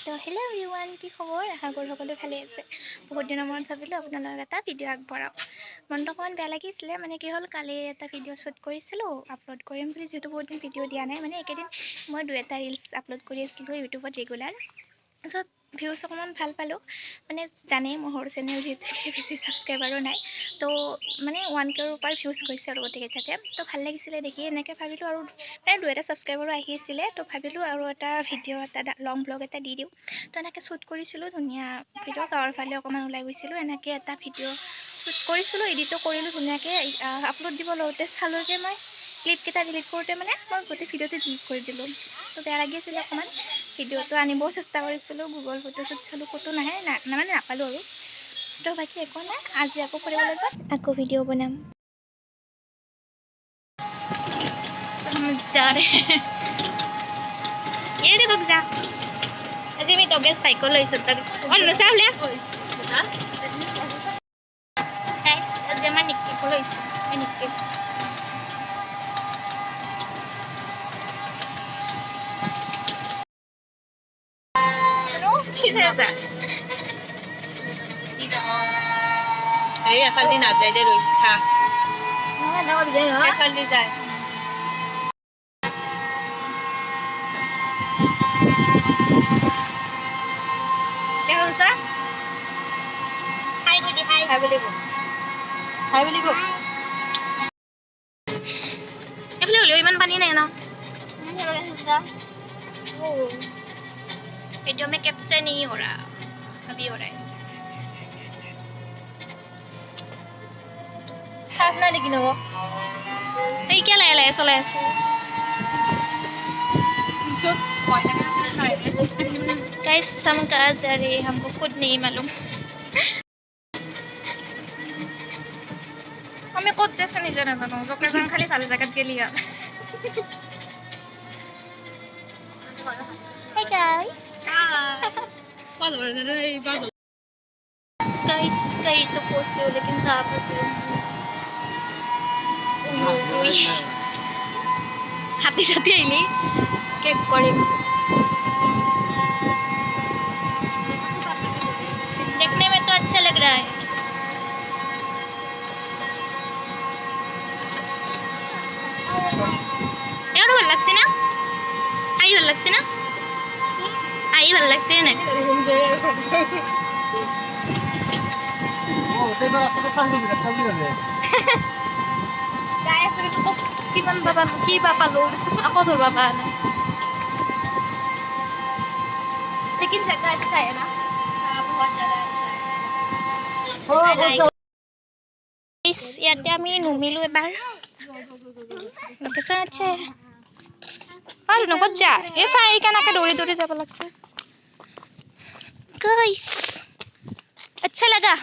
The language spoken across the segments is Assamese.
তো হেল্ল' এভৰিৱান, কি খবৰ? আশা কৰোঁ সকলো ভালে আছে। বহুত দিনৰ মূৰত ভাবিলোঁ আপোনালোকক এটা ভিডিঅ' আগবঢ়াওঁ। মনটো অকণমান বেয়া লাগিছিলে, মানে কি হ'ল, কালি এটা ভিডিঅ' শ্বুট কৰিছিলোঁ, আপলোড কৰিম বুলি, যিহেতু বহুত দিন ভিডিঅ' দিয়া নাই। মানে একেদিন মই 2-এটা ৰিলছ আপলোড কৰি আছিলোঁ ইউটিউবত ৰেগুলাৰ। তাৰপিছত ভিউজ অকণমান ভাল পালোঁ। মানে জানেই মোৰ সৰু চেনেল, যিহেতুকে বেছি ছাবস্ক্ৰাইবাৰো নাই। তো মানে 1K ওপৰ ভিউজ গৈছে আৰু গোটেইকেইটাতে। তো ভাল লাগিছিলে দেখি। এনেকৈ ভাবিলোঁ আৰু মানে 2-এটা ছাবস্ক্ৰাইবাৰো আহিছিলে। তো ভাবিলোঁ আৰু এটা ভিডিঅ' এটা লং ব্লগ এটা দি দিওঁ। তো এনেকৈ শ্বুট কৰিছিলোঁ, ধুনীয়া ভিডিঅ'। গাঁৱৰ ফালে অকণমান ওলাই গৈছিলোঁ, এনেকৈ এটা ভিডিঅ' শ্বুট কৰিছিলোঁ, এডিটো কৰিলোঁ ধুনীয়াকৈ। আপলোড দিব লওঁতে চালোঁ যে মই ক্লিপকেইটা ডিলিট কৰোঁতে মানে মই গোটেই ভিডিঅ'টো ডিলিট কৰি দিলোঁ। তো বেয়া লাগিছিলে অকণমান। ভিডিঅ'টো আনিবও চেষ্টা কৰিছিলোঁ, গুগল ফটোশ্বুট চালোঁ, ক'তো মানে নাপালোঁ আৰু। তো বাকী একো নাই, আজি আকৌ ফুৰিবলৈ যাম, আকৌ ভিডিঅ' বনাম। আজি আমি ডগেছ বাইকো লৈছোঁ। আজি আমাৰ নিকিকো লৈছোঁ। নিকিক এফালদি নাযায় দে, ৰক্ষা এফালদি যায়। এইফালে হ'লেও ইমান পানী নাই ন? वीडियो में कैप्चर नहीं हो रहा, अभी हो रहा है। सांस ना लेकिन वो ये क्या लाया लाया सोला ऐसे? गाइस हम कहाँ जा रहे हैं हमको खुद नहीं मालूम। हमें खुद जैसे नहीं जाना था ना, जो कैसे खाली साले जगत के लिए। Hey guys. Guys, कहीं तो पोस्ट हो लेकिन कहाँ फंसे हो? हाथी साथी आइली क्या करें? देखने में तो अच्छा लग रहा है। यार वो लगती ना? आई वो लगती ना? आई वो लगती है ना? ते तो रास्ता सांगू मी रस्ता बी झाले गाइस अभी तो की पापा लोग आपको तो बाबा ना, लेकिन जगह अच्छा है ना? हाँ, बहुत ज़्यादा अच्छा है। गाइस ইয়াতে আমি নুমিলো এবাৰ, লোকেশ্যন আছে। ভাল নকত যা এ চাই কেনেকে দৌৰি দৌৰি যাব লাগছে। गाइस अच्छा लगा?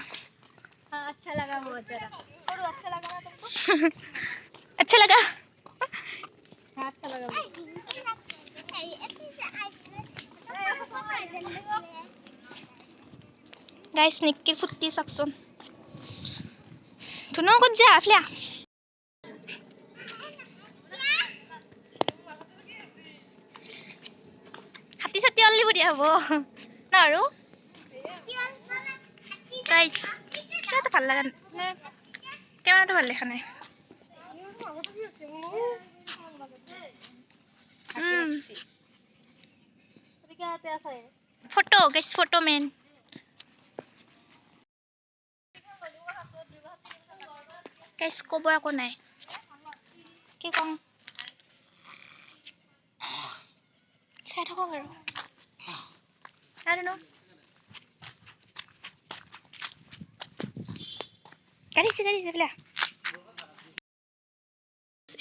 हाँ, अच्छा लगा बहुत ज़्यादा। और अच्छा लगा ना तुमको? अच्छा लगा? हाँ, अच्छा लगा। गाइस निक्किर फुट्टी सकसोन तुनो कत जा फ्ल्या हाथी साथी अलि बुढी हबो न আৰু गाइस কেটা ভাল লাগা নে কেমেৰাটো ভাল দেখা নাই। Photo guys photo man guys কব একো নাই কি কম চাই থাকো বাৰু I don't know গাড়ী বলা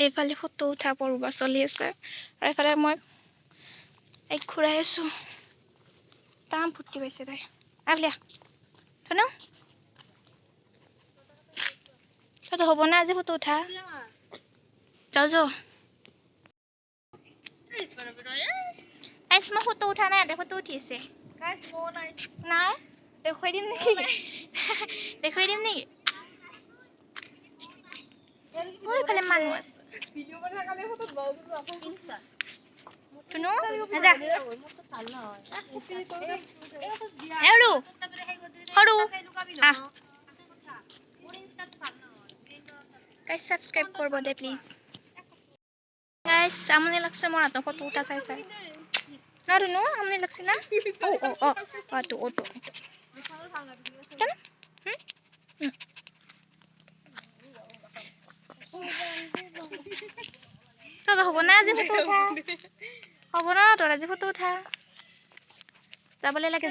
এইফালে ফটো উঠা পৰ্ব চলি আছে আৰু এইফালে মই এক ঘূৰাই আছো তাম ফুটি পাইছে তাই আলিয়া শুনো তো হ'ব না আজি ফটো উঠা যাও আইসমা ফটো উঠা নাই দেখো ফটো উঠিছে নাই দেখুৱাই দিম নেকি ওই ফালে মানুহ আছে ভিডিও বনাই কালে ফটো লও কিন্তু আপন কিনছা টুনু আজা এৰু সৰু আহ গাইজ সাবস্ক্ৰাইব কৰব দে প্লিজ গাইজ আমনি লাগছে মোৰ হাতৰ ফটো উঠা চাই চাই না টুনু আমনি লাগছে না ও তো কেন তোর হব না আজি ফটো উঠা হব না তোর আজি ফটো উঠা যাবলে লাগে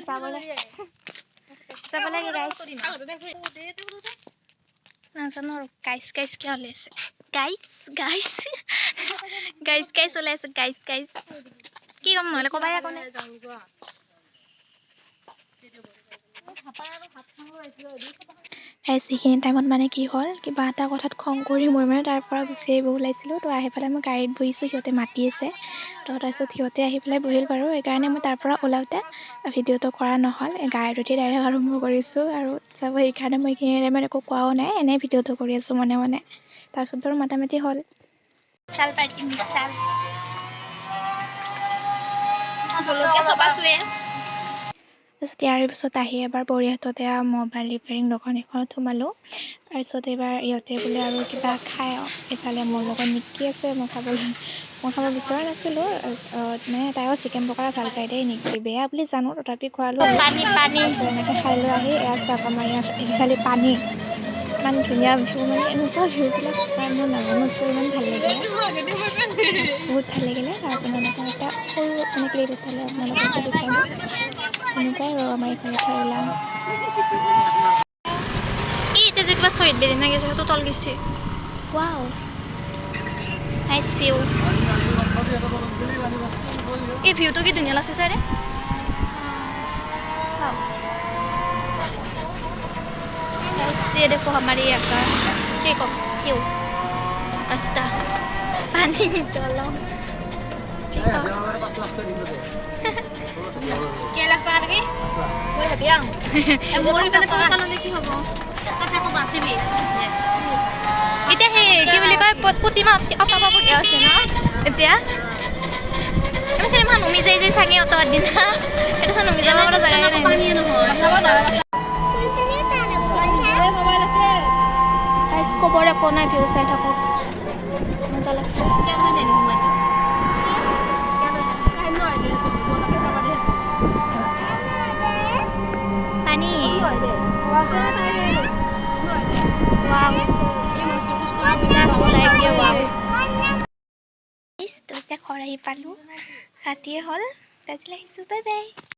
নাজানো আৰু গাইজ কি ওলাইছে গাইজ ওলাইছে গাইজ কি কম নহলে কবাই আকৌ নাই সেইখিনি টাইমত মানে কি হ'ল কিবা এটা কথাত খং কৰি মই মানে তাৰ পৰা গুচি আহিব ওলাইছিলোঁ তো আহি পেলাই মই গাড়ীত বহিছোঁ সিহঁতে মাতি আছে তো তাৰপিছত সিহঁতে আহি পেলাই বহিল বাৰু সেইকাৰণে মই তাৰ পৰা ওলাওঁতে ভিডিঅ'টো কৰা নহ'ল গাড়ীত উঠি ডাইৰেক্ট আৰম্ভ কৰিছোঁ আৰু চাব সেইকাৰণে মই এইখিনি মানে একো কোৱাও নাই এনেই ভিডিঅ'টো কৰি আছোঁ মনে তাৰপিছত বাৰু মাতামাতি হ'ল বিশাল পাৰ্টি বিশাল তাৰপিছত ইয়াৰ পিছত আহি এবাৰ বৰিহাটতে মোবাইল ৰিপেয়াৰিং দোকান এখনত সোমালোঁ তাৰপিছত এইবাৰ ইহঁতে বোলে আৰু কিবা খাই এইফালে মোৰ লগত নিকি আছে মই খাব বিচৰা নাছিলোঁ মানে তাইও চিকেন পকৰা ভাল পাই দেই নিকি বেয়া বুলি জানো তথাপি খোৱালোঁ পানী এনেকৈ খাই লৈ আহি এয়া চাওক আমাৰ এইফালে পানী ইমান ধুনীয়া ভিউ মানে এনেকুৱা ভিউবিলাক মই নাজানো কিয় ইমান ভাল লাগিলে বহুত ভাল লাগিলে আপোনালোকৰ এটা সৰু মানে ক্লিপ এটালৈ আপোনালোকক দেখালোঁ এনেকুৱাই আৰু আমাৰ এইফালে ঠাই ওলাম এতিয়া যে কিবা শ্বহীদ বেদী না গেছে সেইটো তল গেছে ৱাও নাইচ ভিউ এই ভিউটো কি ধুনীয়া লাগছে চাৰে ये देखो हमारे यहाँ का ठीक हो क्यों रास्ता पानी डालो क्या लगता है अभी वो है बियांग मोर पे तो साला लेती हो वो कथा को बासी भी इतना है कि बोले कोई पुती माँ apa पुती आसे ना इतना আমি সেটা মানুষ মিজাই যাই সাগে অত দিন এটা সানো মিজাবা বড় জায়গা নাই পানি না হয় গাইজ খবৰ একো নাই ভিউ চাই থাকোঁ মজা লাগছে পানী এতিয়া ঘৰ আহি পালোঁ ৰাতিয়ে হ'ল তাত আহিছোঁ বাই বাই